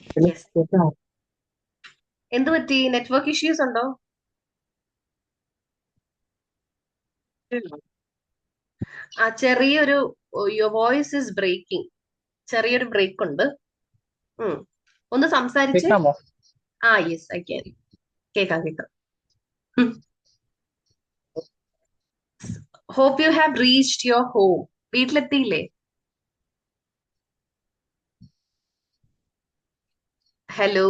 പിന്നെ യെസ്. കേൾക്കാമോ? എന്ത് പറ്റി? നെറ്റ്വർക്ക് ഇഷ്യൂസ് ഉണ്ടോ? ആ, ചെറിയൊരു യുവർ വോയിസ് ഇസ് ബ്രേക്കിംഗ്. ചെറിയൊരു ബ്രേക്ക് ഉണ്ട്. ഉം. ഒന്ന് സംസാരിച്ച്. കേൾക്കാമോ? ആ, യെസ്, ഐ ക്യാൻ. കേക്കാം കേക്കാം. Hope you have reached your home. വീട്ടിലെത്തിയില്ലേ? ഹലോ.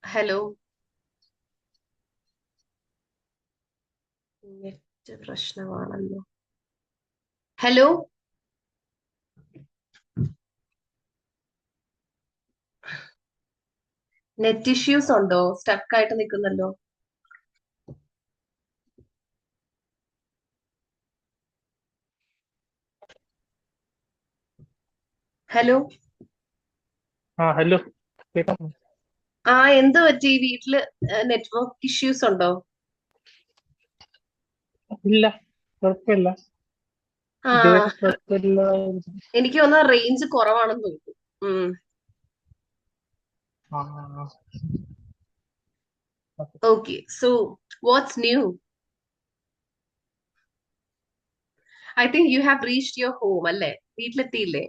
ഹലോ. നെറ്റ് പ്രശ്നമാണല്ലോ. ഹലോ. നെറ്റ് ഇഷ്യൂസ് ഉണ്ടോ? സ്റ്റക്ക് ആയിട്ട് നിൽക്കുന്നല്ലോ. ഹലോ. ഹലോ. കേൾക്കാമോ? ആ, എന്ത് പറ്റി? വീട്ടില് നെറ്റ്വർക്ക് ഇഷ്യൂസ് ഉണ്ടോ? ഇല്ല, കുഴപ്പമില്ല. ഇതുവരെ ആ, കുഴപ്പമില്ല. എനിക്ക് തോന്നുന്നു റേഞ്ച് കുറവാണെന്ന് തോന്നുന്നു. ഉം. ആ, okay, so what's new? I think you have reached your home അല്ലേ? വീട്ടിലെത്തിയില്ലേ?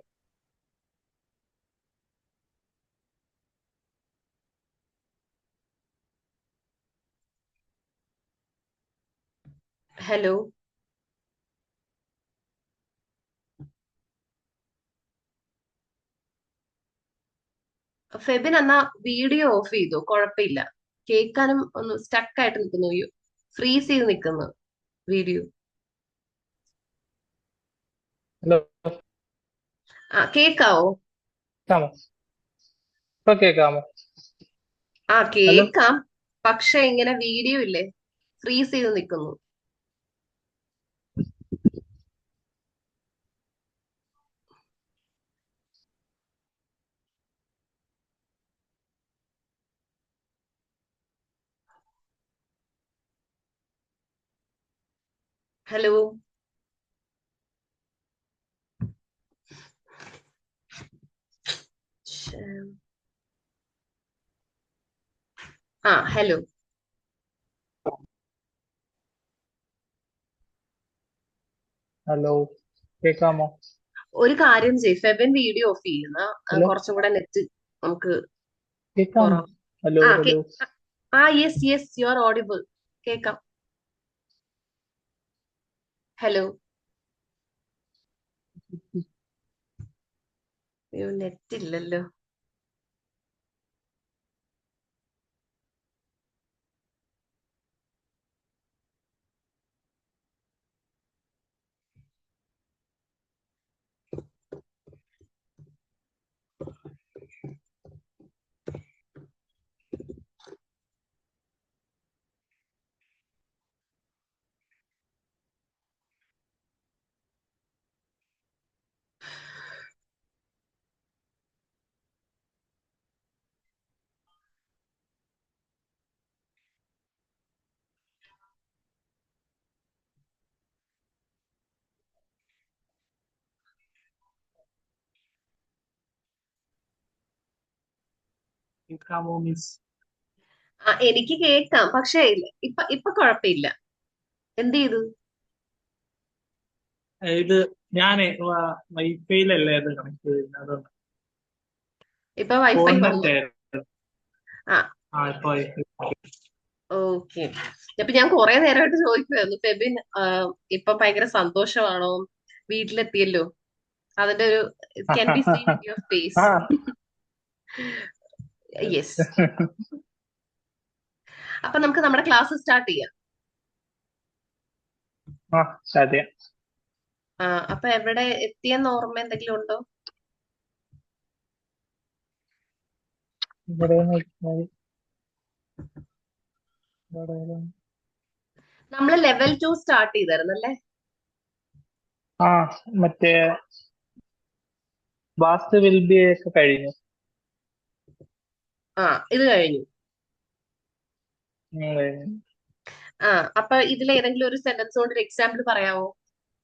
ഹലോ. ഫെബിൻ എന്നാ വീഡിയോ ഓഫ് ചെയ്തു. കുഴപ്പമില്ല. കേൾക്കാനും ഒന്ന് സ്റ്റക്ക് ആയിട്ട് നിൽക്കുന്നു. ഫ്രീസ് ചെയ്ത് നിൽക്കുന്നു വീഡിയോ. ഹലോ. ആ, കേക്കാവോ? കേൾക്കാമോ? ഇപ്പൊ കേൾക്കാമോ? ആ, ഹലോ. കേക്കാം. പക്ഷെ ഇങ്ങനെ വീഡിയോ ഇല്ലേ, ഫ്രീസ് ചെയ്ത് നിൽക്കുന്നു. ഹലോ. ശ്ശേ. ആ, ഹലോ. ഹലോ. കേൾക്കാമോ? ഒരു കാര്യം ചെയ്യ്, ഫെബിൻ വീഡിയോ ഓഫ് ചെയ്യുന്ന. ഹലോ. കുറച്ചും കൂടെ നെറ്റ് നമുക്ക് കേൾക്കാമോ? കുറവ്. ഹലോ, ആ, ഹലോ. ആ, yes yes, you are audible. കേക്കാം. ഹലോ. അയ്യോ, നെറ്റ് ഇല്ലല്ലോ. കേൾക്കാമോ മിസ്? ആ, എനിക്ക് കേക്കാം, പക്ഷേ ഇല്ല, ഇപ്പൊ ഇപ്പൊ കുഴപ്പമില്ല. എന്ത് ചെയ്തു? ഇത് ഞാനേ വൈഫൈയിലല്ലേ ഇത് കണക്ട് ചെയ്യുന്നത്, അതുകൊണ്ട് ഇപ്പൊ വൈഫൈ ഫോൺ വന്നു. നെറ്റ്. ആ, ഇപ്പൊ വൈഫൈ. ഓക്കെ. അപ്പൊ ഞാൻ കുറെ നേരമായിട്ട് ചോദിക്കുവായിരുന്നു, ഫെബിൻ ഇപ്പൊ ഭയങ്കര സന്തോഷമാണോ? വീട്ടിലെത്തിയല്ലോ. അതിന്റെ ഒരു can be seen in your face. ആ, യെസ്. അപ്പൊ നമുക്ക് നമ്മുടെ ക്ലാസ് സ്റ്റാർട്ട് ചെയ്യാം. ആ, അതെ. ആ, അപ്പൊ എവിടെ എത്തിയെന്ന് ഓർമ്മ എന്തെങ്കിലും ഉണ്ടോ? ഇവിടെ നോക്കിയാൽ ഇവിടെ. നമ്മൾ ലെവൽ 2 സ്റ്റാർട്ട് ചെയ്തായിരുന്നു അല്ലേ? ആ, മറ്റേ വാസ്തു വിൽബി ഒക്കെ കഴിഞ്ഞു. ആ, ഇത് കഴിഞ്ഞു. കഴിഞ്ഞു. ആ, അപ്പൊ ഇതിൽ ഏതെങ്കിലും ഒരു സെന്റൻസ് കൊണ്ട് ഒരു എക്സാമ്പിൾ പറയാവോ?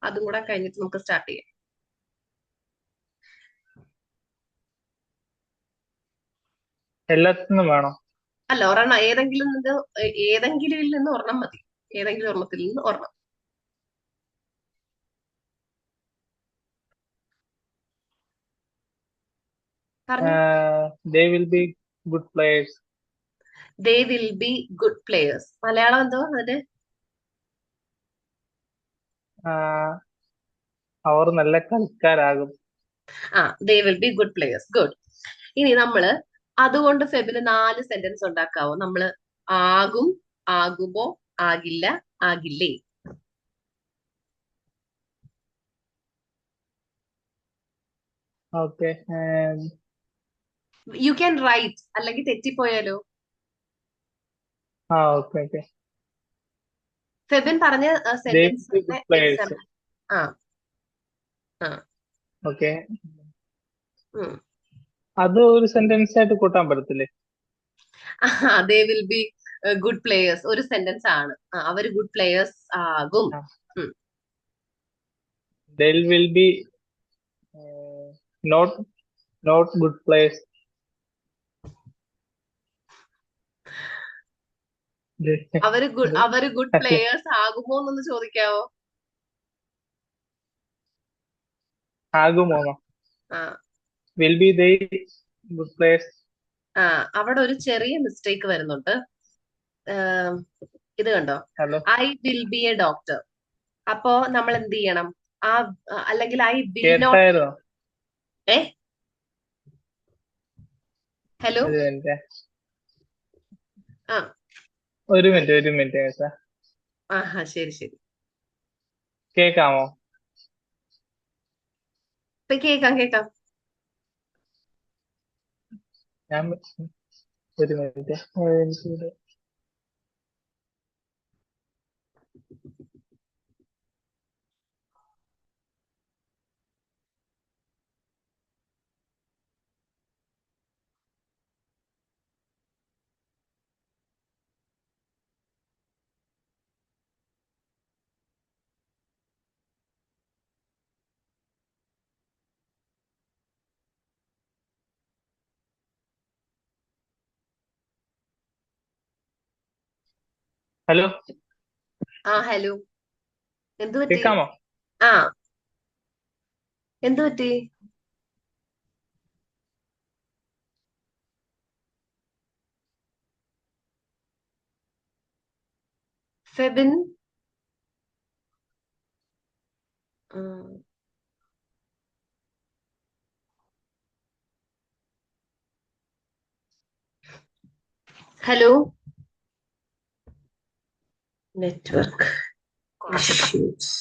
അതും കൂടെ കഴിഞ്ഞിട്ട് നമുക്ക് സ്റ്റാർട്ട് ചെയ്യാം. എല്ലാത്തിനും വേണോ? അല്ല, ഒരെണ്ണം ഏതെങ്കിലും നിന്ന് ഒരെണ്ണം മതി. ഏതെങ്കിലും ഒരെണ്ണത്തിൽ നിന്ന് ഒരെണ്ണം പറഞ്ഞു. They will be good players. They will be good players. Malayalam എന്തോ അതിന്റെ? അവർ നല്ല കളിക്കാരാകും. They will be good players. Good. ഇനി നമ്മള് അതുകൊണ്ട് ഫെബിന് 4 സെന്റൻസ് ഉണ്ടാക്കാവോ? നമ്മള് ആകും, ആകുമോ, ആകില്ല, ആകില്ലേ. ഓക്കെ. യു ക്യാൻ റൈറ്റ്, അല്ലെങ്കിൽ തെറ്റിപ്പോയാലോ? Okay okay. ഫെബിൻ പറഞ്ഞ ദേ വിൽ ബി സെന്റൻസിന്റെ ഗുഡ് പ്ലേയേഴ്സ്. എക്സാമ്പിൾ. ആ ആ ഓക്കെ. ഉം. അത് ഒരു സെന്റൻസ് ആയിട്ട് കൂട്ടാൻ പറ്റത്തില്ലേ? They will be good players ഒരു സെന്റൻസ് ആണ്. അവര് ഗുഡ് പ്ലേയേഴ്സ് ആകും. ഉം. They will be not not good players. അവര് ഗുഡ് പ്ലേയേഴ്സ് ആകുമോ എന്നൊന്ന് ചോദിക്കാവോ? ആകുമോ? ആ will be they good players. അവിടെ ഒരു ചെറിയ മിസ്റ്റേക്ക് വരുന്നുണ്ട്. ആം, ഇത് കണ്ടോ? Hello. I will be a doctor. അപ്പോ നമ്മൾ എന്ത് ചെയ്യണം? ആ അല്ലെങ്കിൽ ഐ വിൽ നോട്ട്. കേട്ടായിരുന്നോ? ഏ ഹലോ. ഒരു മിനിറ്റ്. ആ ഒരു മിനിറ്റ് കേട്ടാ. ശരി ശരി. കേക്കാമോ? ഇപ്പൊ കേക്കാം കേക്കാം. ഞാൻ ഒരു മിനിറ്റ്. എനിക്കിവിടെ ഹലോ. ഹലോ. എന്തു പറ്റി? കേക്കാമോ? ആ എന്തു പറ്റി? ഫെബിൻ. ഉം. ഹലോ. Network issues.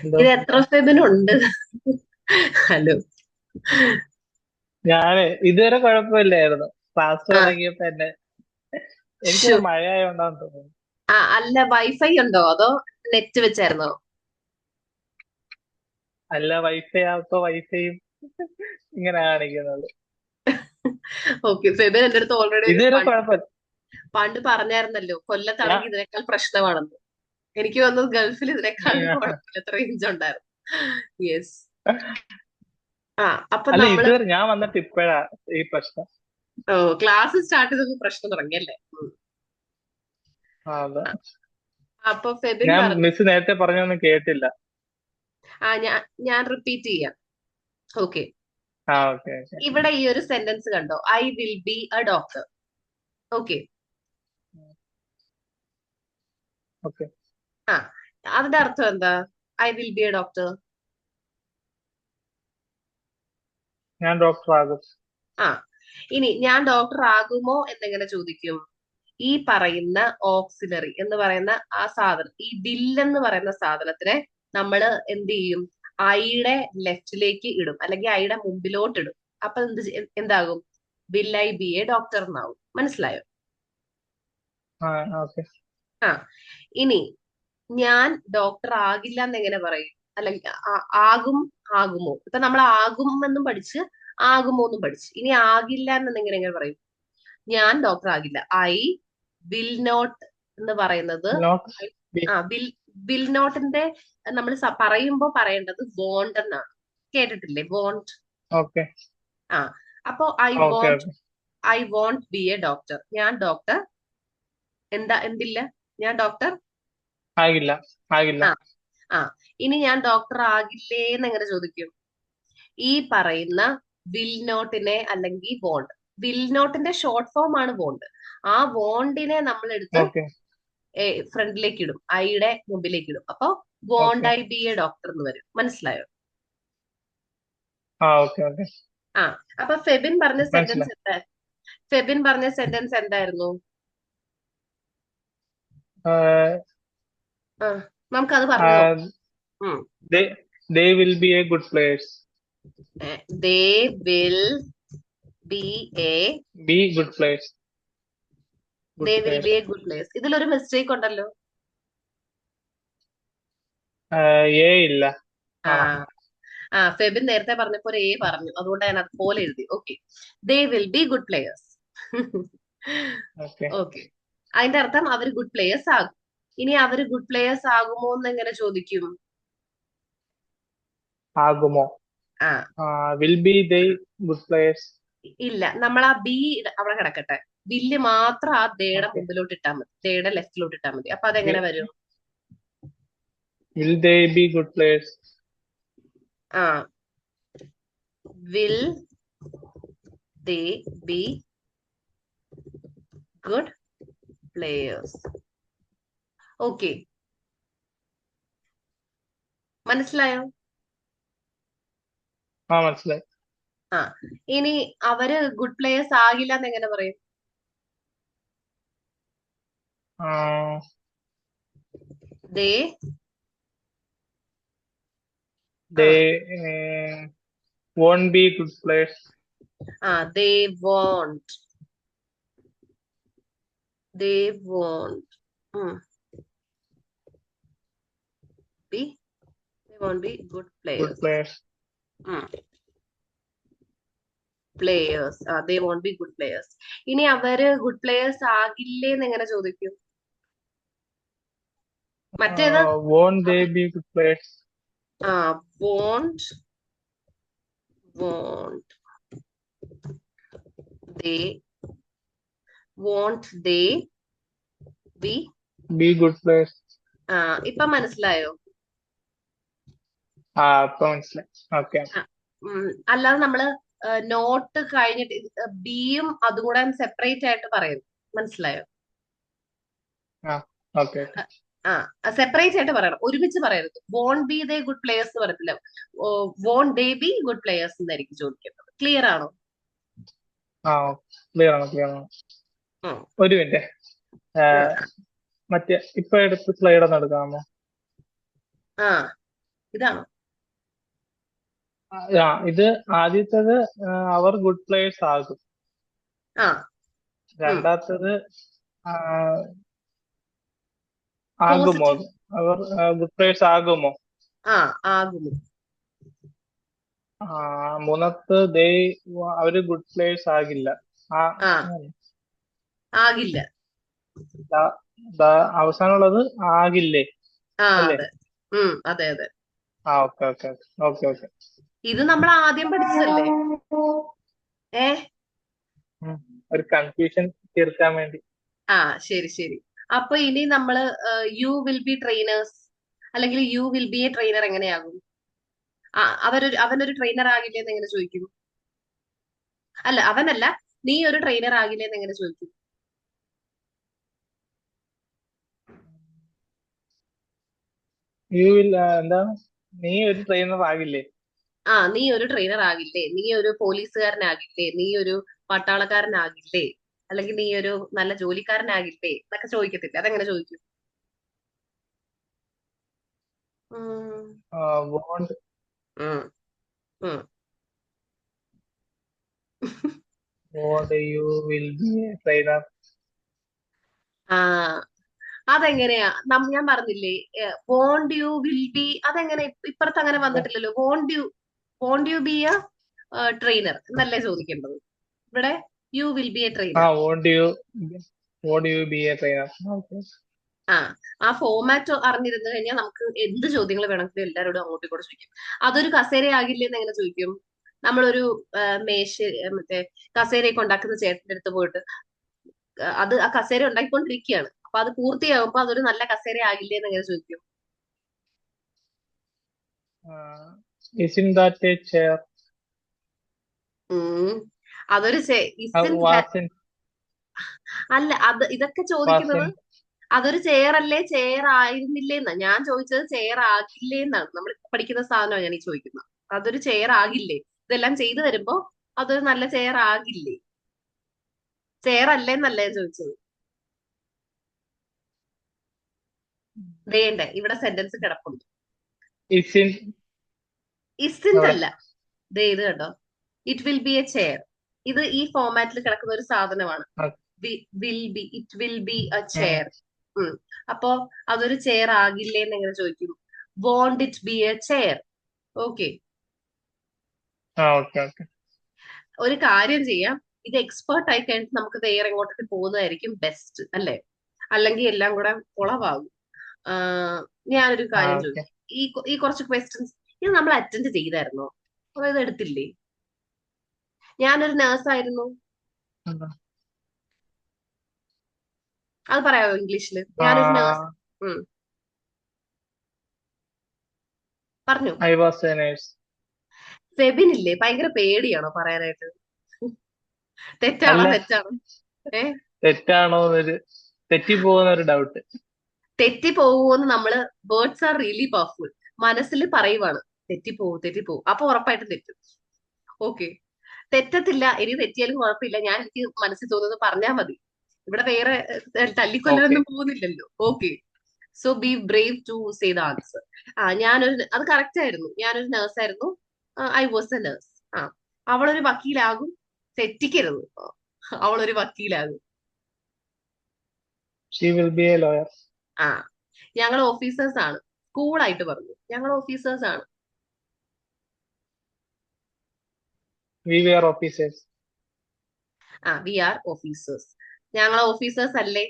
എന്തോ. ഇത് എത്ര ഫെബിൻ ഉണ്ട്? ഹലോ. ഞാന് ഇതുവരെ കുഴപ്പമില്ലായിരുന്നു. ക്ലാസ് ആ തുടങ്ങിയപ്പോ എന്നെ ഷു എനിക്കിവിടെ മഴ ആയതുകൊണ്ടാന്ന് തോന്നുന്നു. അല്ല, വൈഫൈ ഉണ്ടോ അതോ നെറ്റ് വെച്ചായിരുന്നോ? അല്ല, വൈഫൈ ആയപ്പോ വൈഫൈയും ഇങ്ങനെ കാണിക്കുന്നത്. ഓക്കെ. ഫെബിൻ എന്റെ അടുത്ത് ഓൾറെഡി ഇതുവരെ കുഴപ്പമില്ല. പണ്ട് പറഞ്ഞായിരുന്നല്ലോ, ഞാൻ കൊല്ലത്താണെങ്കിൽ ഇതിനേക്കാൾ പ്രശ്നമാണെന്ന്. എനിക്ക് തോന്നുന്നു ഗൾഫിൽ ഇതിനേക്കാൾ കുഴപ്പമില്ലാത്ത റേഞ്ച് ഉണ്ടായിരുന്നു. യെസ്. അപ്പൊ അല്ല, നമ്മള് ഇതുവരെ ഞാൻ വന്നിട്ട് ഇപ്പഴാ ഈ പ്രശ്നം. ക്ലാസ് സ്റ്റാർട്ട് ചെയ്തപ്പോ പ്രശ്നം തുടങ്ങിയല്ലേ? അതെ. അപ്പൊ ഫെബിൻ ഞാൻ പറഞ്ഞു. മിസ് നേരത്തെ പറഞ്ഞൊന്നും കേട്ടില്ല. ഞാൻ റിപ്പീറ്റ് ചെയ്യാം. ഓക്കെ. ഓക്കെ ഓക്കെ ഇവിടെ ഈ ഒരു സെന്റൻസ് കണ്ടോ? I will be a doctor. Okay. Okay. ആ അതിന്റെ അർത്ഥം എന്താ? I will be a doctor. ഞാൻ ഡോക്ടർ ആകും. ആ ഇനി ഞാൻ ഡോക്ടർ ആകുമോ എന്നെങ്ങനെ ചോദിക്കും? ഈ പറയുന്ന ഓക്സിലറി എന്ന് പറയുന്ന ആ സാധനം, ഈ വിൽ എന്ന് പറയുന്ന സാധനത്തിനെ നമ്മൾ എന്ത് ചെയ്യും? ഐയുടെ ലെഫ്റ്റിലേക്ക് ഇടും, അല്ലെങ്കിൽ ഐയുടെ മുമ്പിലോട്ട് ഇടും. അപ്പൊ എന്താകും? Will I be a doctor എന്നാവും. മനസ്സിലായോ? ആ ഓക്കെ. ആ, ഇനി ഞാൻ ഡോക്ടർ ആകില്ല എന്ന് എങ്ങനെ പറയും? അല്ലെങ്കിൽ ആകും, ആകുമോ? ഇപ്പൊ നമ്മൾ ആകും എന്നും പഠിച്ച് ആകുമോ എന്നും പഠിച്ച്, ഇനി ആകില്ല എന്നെങ്ങനെ എങ്ങനെ പറയും? ഞാൻ ഡോക്ടർ ആകില്ല. ഐ വിൽ നോട്ട് എന്ന് പറയുന്നത്, നോട്ട് ബി. ആ വിൽ നോട്ടിന്റെ നമ്മൾ പറയുമ്പോ പറയേണ്ടത് വോണ്ട് എന്നാണ്. കേട്ടിട്ടില്ലേ വോണ്ട്? ഓക്കെ ആ, അപ്പോ okay okay. I won't be a doctor. ഞാൻ ഡോക്ടർ എന്തില്ല? ഞാൻ ഡോക്ടർ ആകില്ല ആകില്ല. ആ ആ ഇനി ഞാൻ ഡോക്ടർ ആകില്ലേ എന്ന് എങ്ങനെ ചോദിക്കും? ഈ പറയുന്ന വിൽ നോട്ടിനെ അല്ലെങ്കിൽ വോണ്ട്, വിൽ നോട്ടിന്റെ ഷോർട്ട് ഫോം ആണ് വോണ്ട്. ആ വോണ്ടിനെ നമ്മൾ എടുത്ത് ഓക്കെ ഫ്രണ്ടിലേക്ക് ഇടും, ഐയുടെ മുമ്പിലേക്ക് ഇടും. അപ്പൊ won't okay. I be a doctor എന്ന് വരും. മനസ്സിലായോ? ആ ഓക്കെ ഓക്കെ. ആ, അപ്പൊ ഫെബിൻ പറഞ്ഞ സെന്റൻസ് മനസ്സിലായി. എന്താ? ഫെബിൻ പറഞ്ഞ സെന്റൻസ് എന്തായിരുന്നു? ആ, നമുക്കത് പറഞ്ഞു നോക്കാം. ഉം. they they will be a good players. They will be A Be good players. They Good will players. B A good players. ഇതിലൊരു മിസ്റ്റേക്ക് ഉണ്ടല്ലോ. ഏ ഇല്ല. ആ ആണോ? ഫെബിൻ നേരത്തെ പറഞ്ഞപ്പോ ഒരു എ പറഞ്ഞു, അതുകൊണ്ട് ഞാൻ അത് പോലെ എഴുതി. Okay, they will be good players. Okay. Okay, അതിന്റെ അർത്ഥം അവർ ഗുഡ് പ്ലേയേഴ്സ് ആകും. ഇനി അവർ ഗുഡ് പ്ലേയേഴ്സ് ആകുമോ എന്ന് എങ്ങനെ ചോദിക്കും? ആകുമോ? ആ, will be they good players. ഇല്ല, നമ്മൾ ആ ബി അവിടെ കിടക്കട്ടെ. ബില്ല് മാത്രം ആ ദേയുടെ Okay. മുമ്പിലോട്ട് ഇട്ടാൽ മതി, ദേയുടെ ലെഫ്റ്റിലോട്ട് ഇട്ടാൽ മതി. അപ്പൊ അതെങ്ങനെ വരും? Will they be good players? ആ, will they be good players. Okay, മനസ്സിലായോ? മനസ്സിലായി. ആ, ഇനി അവര് ഗുഡ് പ്ലേയേഴ്സ് ആകില്ല എന്ന് എങ്ങനെ പറയും? ആ, ദേ ആ they won't be good players. They won't, they won't be they won't be good Good players. players. Players, they won't be good players. ഇനി അവര് ഗുഡ് പ്ലേയേഴ്സ് ആകില്ലേ എന്ന് എങ്ങനെ ചോദിക്കും? മറ്റേത് Won't they be good players? Won't won't they won't they be. Be good players. ഇപ്പൊ മനസ്സിലായോ? ഇപ്പൊ മനസ്സിലായി. ഓക്കെ. അല്ലാതെ നമ്മള് നോട്ട് കഴിഞ്ഞിട്ട് ബിയും അതും കൂടെ സെപ്പറേറ്റ് ആയിട്ട് പറയും. മനസ്സിലായോ? Okay okay. സെപ്പറേറ്റ് ആയിട്ട് പറയണം, ഒരുമിച്ച് പറയരുത്. Won't be they good players എന്ന് പറയത്തില്ല, won't they be good players എന്നായിരിക്കും ചോദിക്കേണ്ടത്. ക്ലിയർ ആണോ? ക്ലിയർ ആണ് ക്ലിയർ ആണ്. ഉം. ഒരു മിനിറ്റ്. മറ്റേ ഇപ്പൊ എടുത്ത് സ്ലൈഡ് ഒന്ന് എടുക്കാമോ? ആ ഇതാണോ? ഇത് ആദ്യത്തേത് അവർ ഗുഡ് പ്ലേയേഴ്സ് ആകും. ആ രണ്ടാമത്തേത് ആകുമോ? പോസിറ്റീവ്. അവർ ഗുഡ് പ്ലേയേഴ്സ് ആകുമോ? ആകുമോ. മൂന്നാമത്തെ അവര് ഗുഡ് പ്ലേയേഴ്സ് ആകില്ല. ആ ആകില്ല. അവസാനമുള്ളത് ആകില്ലേ അല്ലേ? അതെ. അതെ അതെ. Okay okay okay okay. ഇത് നമ്മൾ ആദ്യം പഠിച്ചതല്ലേ? ഒരു കൺഫ്യൂഷൻ തീർക്കാൻ വേണ്ടി. ശരി ശരി. അപ്പൊ ഇനി നമ്മള് യു വിൽ ബി ട്രെയിനേഴ്സ് അല്ലെങ്കിൽ you will be a trainer എങ്ങനെയാകും? അവനൊരു ട്രെയിനർ ആകില്ലേ എന്ന് എങ്ങനെ ചോദിക്കും? അല്ല, അവനല്ല, നീ ഒരു ട്രെയിനർ ആകില്ലേ എന്ന് എങ്ങനെ ചോദിക്കും? യു വിൽ എന്താണ്? നീ ഒരു ട്രെയിനർ ആകില്ലേ? നീ ഒരു ട്രെയിനർ ആകില്ലേ, നീ ഒരു പോലീസുകാരനാകില്ലേ, നീ ഒരു പട്ടാളക്കാരനാകില്ലേ? അല്ലെങ്കിൽ നീ ഒരു നല്ല ജോലിക്കാരനാകില്ലേ എന്നൊക്കെ ചോദിക്കത്തില്ല. അതെങ്ങനെ ചോദിക്കും? ഉം, വോണ്ട് ഉം, ഉം. Won't you will be a trainer. ആ അതെങ്ങനെയാ? ഞാൻ പറഞ്ഞില്ലേ, വോണ്ട് യു വിൽ ബി, അതെങ്ങനെ ഇപ്പുറത്ത് അങ്ങനെ വന്നിട്ടില്ലല്ലോ. Won't you be a trainer എന്നല്ലേ ചോദിക്കേണ്ടത്. ഇവിടെ you will be a trainer. Won't you be a trainer. Okay. ആ ആ ഫോമാറ്റ് അറിഞ്ഞിരുന്നു കഴിഞ്ഞാൽ നമുക്ക് എന്ത് ചോദ്യങ്ങൾ വേണമെങ്കിലും എല്ലാവരോടും അങ്ങോട്ടും ഇങ്ങോട്ടും ചോദിക്കും. അതൊരു കസേര ആകില്ലേ എന്ന് എങ്ങനെ ചോദിക്കും? നമ്മളൊരു മേശ മറ്റേ കസേരയൊക്കെ ഉണ്ടാക്കുന്ന ചേട്ടന്റെ അടുത്ത് പോയിട്ട് അത് ആ കസേര ഉണ്ടാക്കിക്കൊണ്ടിരിക്കുകയാണ്, അപ്പൊ അത് പൂർത്തിയാകുമ്പോ അതൊരു നല്ല കസേര ആകില്ലേ എന്ന് എങ്ങനെ ചോദിക്കും? Isn't that a chair? ഉം അതൊരു isn't that. Wasn't അല്ല, ഇതൊക്കെ ചോദിക്കുന്നത് wasn't അതൊരു ചെയർ അല്ലേ, ചെയർ ആയിരുന്നില്ലേ എന്നാ. ഞാൻ ചോദിച്ചത് ചെയർ ആകില്ലേ എന്നാണ്. നമ്മൾ പഠിക്കുന്ന സാധനമാണ് ഞാൻ ഈ ചോദിക്കുന്നത്. അതൊരു ചെയർ ആകില്ലേ, ഇതെല്ലാം ചെയ്തു വരുമ്പോ അതൊരു നല്ല ചെയർ ആകില്ലേ? ചെയർ അല്ലേന്നല്ല ഞാൻ ചോദിച്ചത്. വേണ്ടേ, ഇവിടെ സെന്റൻസ് കിടപ്പുണ്ട്. isn't ഇസിന്റ് അവിടെ അല്ല. ദേ ഇത് കണ്ടോ, it will be A chair. ഇത് ഈ ഫോമാറ്റിൽ കിടക്കുന്ന ഒരു സാധനമാണ്. It will be A chair. അപ്പോ അതൊരു ചെയർ ആകില്ലേ എന്ന് എങ്ങനെ ചോദിക്കും? Want it be A chair. Okay. Okay okay. ഒരു കാര്യം ചെയ്യാം, ഇത് എക്സ്പേർട്ട് ആയി കഴിഞ്ഞിട്ട് നമുക്ക് വേറെ എങ്ങോട്ടൊക്കെ പോകുന്നതായിരിക്കും ബെസ്റ്റ് അല്ലേ? അല്ലെങ്കിൽ എല്ലാം കൂടെ കുളവാകും. ഞാനൊരു കാര്യം ഓക്കെ. ചോദിക്കാം. ഈ കുറച്ച് ക്വസ്റ്റ്യൻസ് ഇത് നമ്മൾ അറ്റൻഡ് ചെയ്തായിരുന്നോ, അതോ ഇത് എടുത്തില്ലേ? ഞാനൊരു നേഴ്സായിരുന്നു. അത് പറയാമോ ഇംഗ്ലീഷില്? ഞാനൊരു നേഴ്സ്. പറഞ്ഞു. I was a nurse. ഫെബിനില്ലേ ഭയങ്കര പേടിയാണോ പറയാനായിട്ട്? തെറ്റാണോ അല്ല, തെറ്റാണോ? ഏ തെറ്റാണോ എന്നൊരു തെറ്റിപ്പോകുന്ന ഒരു ഡൗട്ട്. തെറ്റിപ്പോകുമെന്ന് നമ്മള് വേർഡ്സ് ആർ റിയലി പവർഫുൾ. മനസ്സിൽ പറയുവാണ് തെറ്റിപ്പോവും, അപ്പൊ ഉറപ്പായിട്ടും തെറ്റും. ഓക്കെ. തെറ്റത്തില്ല, ഇനി തെറ്റിയാലും കുഴപ്പമില്ല, ഞാൻ എനിക്ക് മനസ്സിൽ തോന്നുന്നത് പറഞ്ഞാൽ മതി. ഇവിടെ വേറെ ഓക്കെ. തല്ലിക്കൊല്ലാനൊന്നും പോകുന്നില്ലല്ലോ. Okay. So be brave to say the answer. അത് കറക്റ്റ് ആയിരുന്നു. ഞാനൊരു നേഴ്സായിരുന്നു. I was a nurse. അവളൊരു വക്കീലാകും. തെറ്റിക്കരുത്. അവളൊരു വക്കീലാകും. She will be a lawyer. ആ ഞങ്ങൾ ഓഫീസേഴ്സ് ആണ്. കൂളായിട്ട് പറഞ്ഞു, ഞങ്ങൾ ഓഫീസേഴ്സ് ആണ്. We were officers. We are officers. ഞങ്ങൾ ഓഫീസേഴ്സ് അല്ലേ?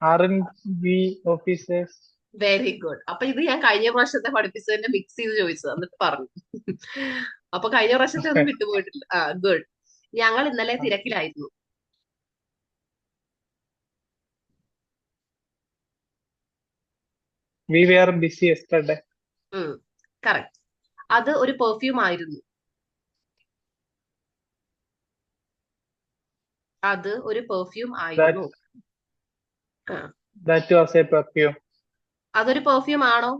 Aren't we officers? Very good. അപ്പൊ ഇത് ഞാൻ കഴിഞ്ഞ പ്രാവശ്യത്തെ പഠിപ്പിച്ചതിന്റെ മിക്സ് ചെയ്ത് ചോദിച്ചത്, എന്നിട്ട് പറഞ്ഞു. അപ്പൊ കഴിഞ്ഞ പ്രാവശ്യത്തെ ഒന്നും വിട്ടുപോയിട്ടില്ല. ഗുഡ്. ഞങ്ങൾ ഇന്നലെ തിരക്കിലായിരുന്നു. We were busy yesterday. Correct. അത് ഒരു പെർഫ്യൂം ആയിരുന്നു. അത് ഒരു പെർഫ്യൂം ആയിരുന്നു. That was a perfume. അതൊരു പെർഫ്യൂം ആണോ?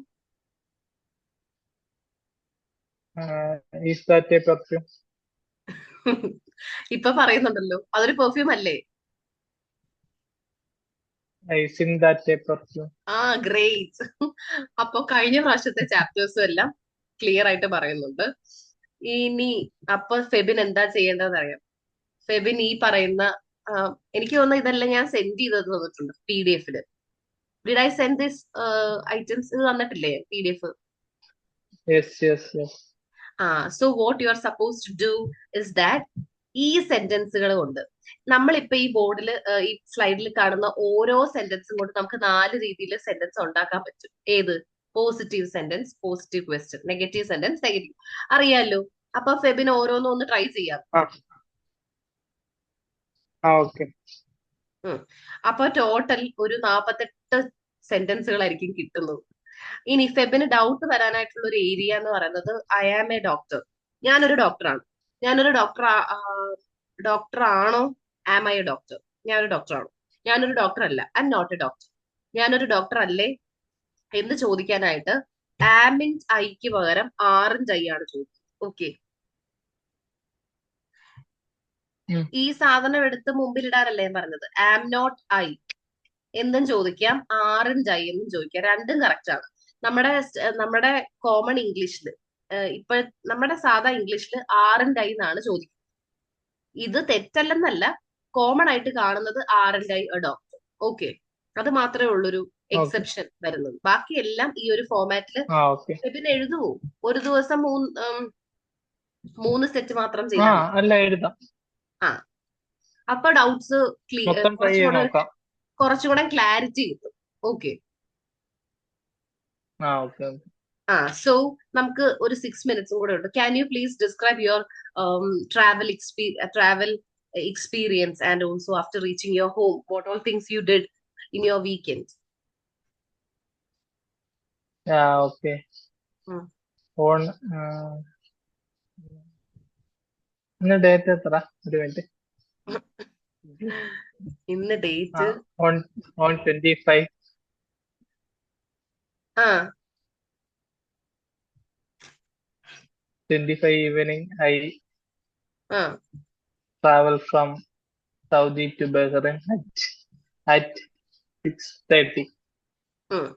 Is that a perfume? ഇപ്പൊ പറയുന്നുണ്ടല്ലോ, അതൊരു പെർഫ്യൂം അല്ലേ? Isn't that a perfume? Great. അപ്പൊ കഴിഞ്ഞ പ്രാവശ്യത്തെ ചാപ്റ്റേഴ്സും എല്ലാം ക്ലിയർ ആയിട്ട് പറയുന്നുണ്ട്. ഇനി അപ്പൊ ഫെബിൻ എന്താ ചെയ്യേണ്ടതെന്ന് അറിയാം. ഫെബിൻ ഈ പറയുന്ന എനിക്ക് തോന്നുന്നു ഇതെല്ലാം ഞാൻ സെൻഡ് ചെയ്തത് തന്നിട്ടുണ്ട് PDF-ല്. Did I send this items? ഇത് തന്നിട്ടില്ലേ PDF? Yes, yes, yes. So what you are suppose to do is that ഈ സെന്റൻസുകൾ കൊണ്ട് നമ്മളിപ്പോ ഈ ബോർഡിൽ ഈ സ്ലൈഡിൽ കാണുന്ന ഓരോ സെന്റൻസും കൊണ്ട് നമുക്ക് 4 രീതിയിൽ സെന്റൻസ് ഉണ്ടാക്കാൻ പറ്റും. ഏത്? Positive sentence, positive question, negative sentence, negative. അറിയാലോ. അപ്പൊ ഫെബിന് ഓരോന്നും ഒന്ന് ട്രൈ ചെയ്യാം. Okay. അപ്പൊ ടോട്ടൽ ഒരു 48 സെന്റൻസുകളായിരിക്കും കിട്ടുന്നത്. ഇനി ഫെബിന് ഡൗട്ട് വരാനായിട്ടുള്ള ഒരു ഏരിയ എന്ന് പറയുന്നത് ഐ ആം എ ഡോക്ടർ. ഞാനൊരു ഡോക്ടറാണ്. ഞാനൊരു ഡോക്ടർ ആണോ? Am I a doctor? ഞാനൊരു ഡോക്ടറാണോ? ഞാനൊരു ഡോക്ടർ അല്ല. I am not a doctor. ഞാനൊരു ഡോക്ടർ അല്ലേ എന്ന് ചോദിക്കാനായിട്ട് ആം ഇൻ ഐക്ക് പകരം ആർ ഇൻ ഐ ആണ് ചോദിക്കുന്നത്. ഓക്കെ, ഉം. ഈ സാധനം എടുത്ത് മുമ്പിലിടാനല്ലേ ഞാൻ പറഞ്ഞത്. ആം നോട്ട് ഐ എന്നും ചോദിക്കാം, ആർ ഇൻ ഐ എന്നും ചോദിക്കാം. രണ്ടും കറക്റ്റ് ആണ്. നമ്മുടെ കോമൺ ഇംഗ്ലീഷിൽ ഇപ്പൊ നമ്മുടെ സാധാ ഇംഗ്ലീഷിൽ ആർ ഇൻ ഐ എന്നാണ് ചോദിക്കുന്നത്. ഇത് തെറ്റല്ലെന്നല്ല, കോമൺ ആയിട്ട് കാണുന്നത് are in I doctor. Okay, അത് മാത്രമേ ഉള്ളൊരു ഓക്കെ. എക്സെപ്ഷൻ വരുന്നത്. ബാക്കിയെല്ലാം ഈ ഒരു ഫോമാറ്റിൽ ഓക്കെ. പിന്നെ എഴുതുവോ? ഒരു ദിവസം മൂന്ന് സെറ്റ് മാത്രം ചെയ്താൽ മതി. അല്ല, എഴുതാം. ആ, അപ്പൊ ഡൗട്ട്സ് മൊത്തം ട്രൈ ചെയ്ത് നോക്കാം. കുറച്ചുകൂടെ ക്ലാരിറ്റി കിട്ടും. ഓക്കെ. ഓക്കെ. സോ നമുക്ക് ഒരു 6 minutes കൂടെ ഉണ്ട്. Can you please describe your travel experience and also after reaching your home, what all things you did in your weekend? Okay. ഉം. ഓൺ ഇന്ന് ഡേറ്റ് എത്ര? ഒരു മിനിറ്റ്. ഇന്ന് ഡേറ്റ് ഓൺ 25. ആ 25 evening, I ആ travel from Saudi to Bahrain at 6:30. ഉം.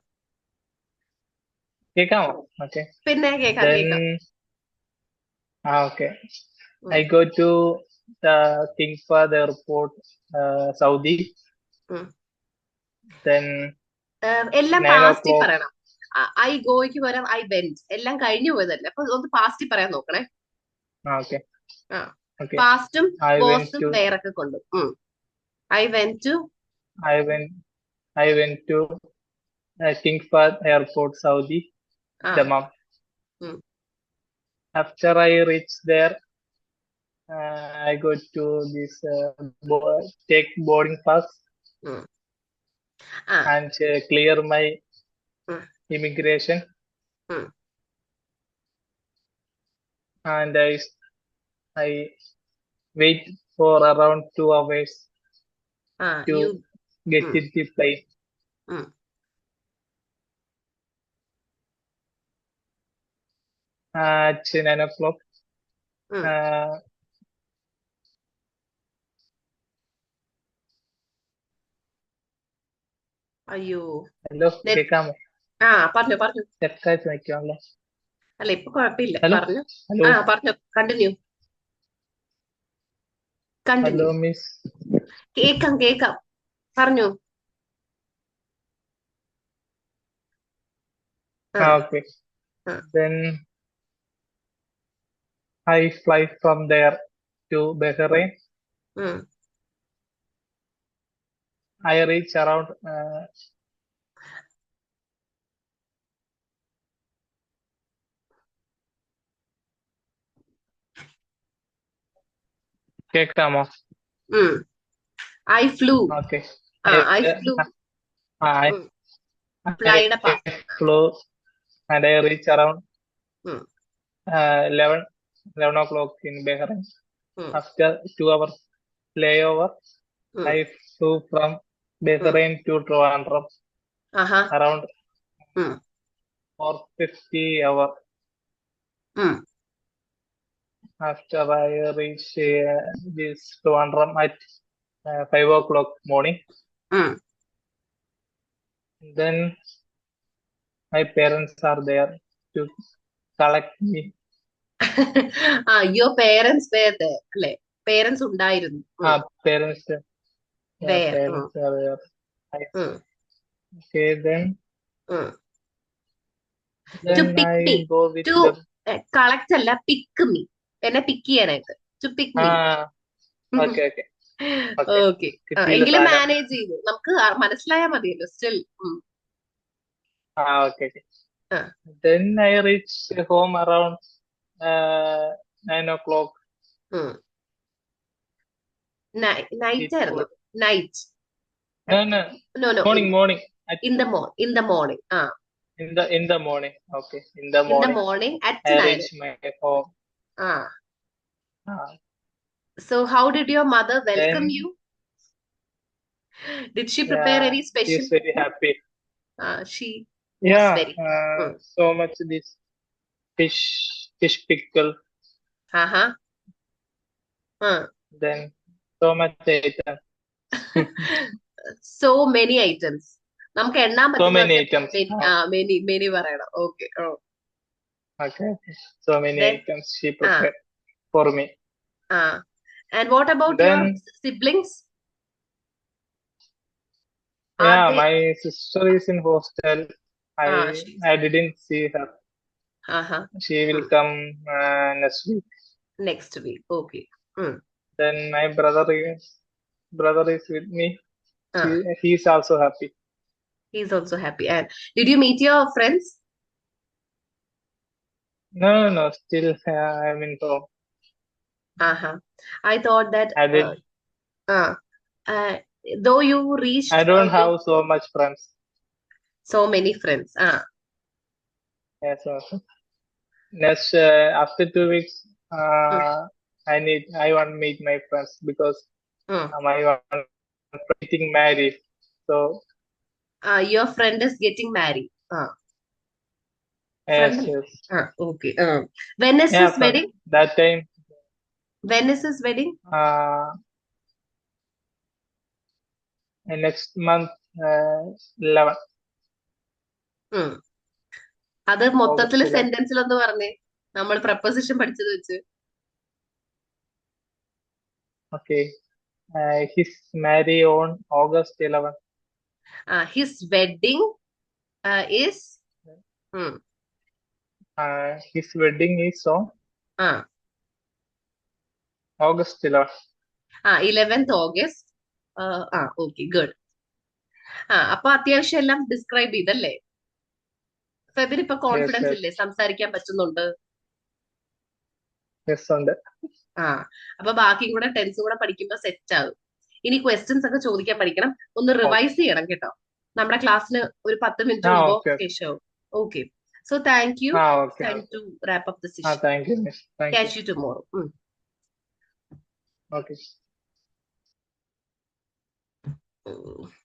കേൾക്കാമോ? Okay. പിന്നെ കേക്കാം Then കേക്കാം. okay. ഉം. I go to the King Fahd Airport, Saudi. ഉം. Then എല്ലാം 9 പാസ്റ്റിൽ o'clock. പറയണം. ഐ ഗോയ്ക്ക് പകരം ഐ വെന്റ്. എല്ലാം കഴിഞ്ഞു പോയതല്ലേ, അപ്പൊ ഒന്ന് പാസ്റ്റിൽ പറയാൻ നോക്കണേ. Okay. ആ, Okay. പാസ്റ്റും I went പോസ്റ്റും to വേറൊക്കെ കൊണ്ടും. I went to I went to King Fahd Airport, Saudi, ആ Dammam. ഉം. After I reach there, I go to this take boarding pass ഉം. ആ and clear my ഉം. immigration, ഉം. and I wait for around 2 hours ആ to U get ഉം. in the plane ഉം. at 9 o'clock. ഉം. Uh, അയ്യോ, hello, നെ- കേൾക്കാമോ? പറഞ്ഞു പറഞ്ഞു. ചെക്കായിട്ട് നിൽക്കാമല്ലേ? അല്ല, ഇപ്പൊ കുഴപ്പമില്ല, ഹലോ പറഞ്ഞു. ഹലോ പറഞ്ഞു, കണ്ടിന്യൂ ഹലോ കണ്ടിന്യൂ. മിസ്. കേക്കാം കേക്കാം, പറഞ്ഞു. ആ Okay. ആ Then I fly from there to Bahrain. ഉം. I reach around കേൾക്കാമോ? ഉം. I flew. Okay. I flew. I ഫ്ലൈയുടെ പാ flew and I reach around ഉം. 11 o'clock in Bahrain. ഉം. After 2 hours layover, ഉം. I flew from ഉം. Bahrain to Trivandrum Aaha. around ഉം. 4:50 hours. ഉം. After I reach this Trivandrum at 5 o'clock morning. ഉം. Then my parents are there to collect me. Your parents were there അല്ലെ? Parents ഉണ്ടായിരുന്നു. Parents were. are there. Okay, then to then pick I me. go with to them. Collect അല്ല, pick me. എന്നെ pick ചെയ്യാനായിട്ട്. To pick me. Okay, okay, okay. Okay, കിട്ടിയില്ല എങ്കിലും സാധനം. Manage ചെയ്തു. നമുക്ക് മനസ്സിലായാൽ മതിയല്ലോ. Still Okay, okay. Then I reach home around 9 o'clock. Night ആയിരുന്നു. Night. No, no, no no, morning. In the morning. In the morning. Okay, in the in the morning. Morning at I 9. reach my home. So how did your mother welcome Then you? Did she prepare any special? she's very happy. She was Yeah, very. Mm. so much this fish pickle, Uh-huh. Uh. then so much item. So many items. നമുക്ക് എണ്ണാൻ So many പറ്റുന്നതൊക്കെ items. Many പറയണം. Okay. Okay. So many Then, items she ah, prepared for me. and what about your Then, siblings? Are yeah, they? my sister is in hostel. I She's. I didn't see her. Uh-huh. She will come next week. Next week. Okay. Mm. Then my brother is with me. Ah, He's also happy. he's also happy. And did you meet your friends? No. Still, I'm in home. Uh-huh. I thought that I did. uh, uh, though you reached I don't your have so much friends. so many friends. Yes. Next, after 2 weeks, Mm, I want to meet my friends because mm. my one getting married. So Your friend is getting married. yes, Friend. yes. Okay. When is Yeah, his from wedding? that time, When is his wedding? uh, next month, 11 ഉം. അത് മൊത്തത്തിൽ August 11. സെന്റൻസിൽ ഒന്ന് പറഞ്ഞേ, നമ്മൾ preposition പഠിച്ചത് വെച്ച്. Okay. He's married on August 11. His wedding is ഉം. His wedding is on ആ August 11. 11th August. Okay good. അപ്പൊ അത്യാവശ്യം എല്ലാം ഡിസ്ക്രൈബ് ചെയ്തല്ലേ? ഫെബിനിപ്പൊ Yes, കോൺഫിഡൻസ് yes. ഇല്ലേ, സംസാരിക്കാൻ പറ്റുന്നുണ്ട്? Yes, on that. ആ അപ്പൊ ബാക്കിയും കൂടെ ടെൻസും കൂടെ പഠിക്കുമ്പോ സെറ്റ് ആകും. ഇനി ക്വസ്റ്റ്യൻസ് ഒക്കെ ചോദിക്കാൻ പഠിക്കണം. ഒന്ന് റിവൈസ് ചെയ്യണം കേട്ടോ. നമ്മുടെ ക്ലാസ്സിന് ഒരു 10 മിനിറ്റ് മുമ്പോ Okay. ശേഷവും. Okay. So thank you. Okay. Time to wrap up the session. Thank you, miss. Thank you. Catch you tomorrow. Okay. Mm.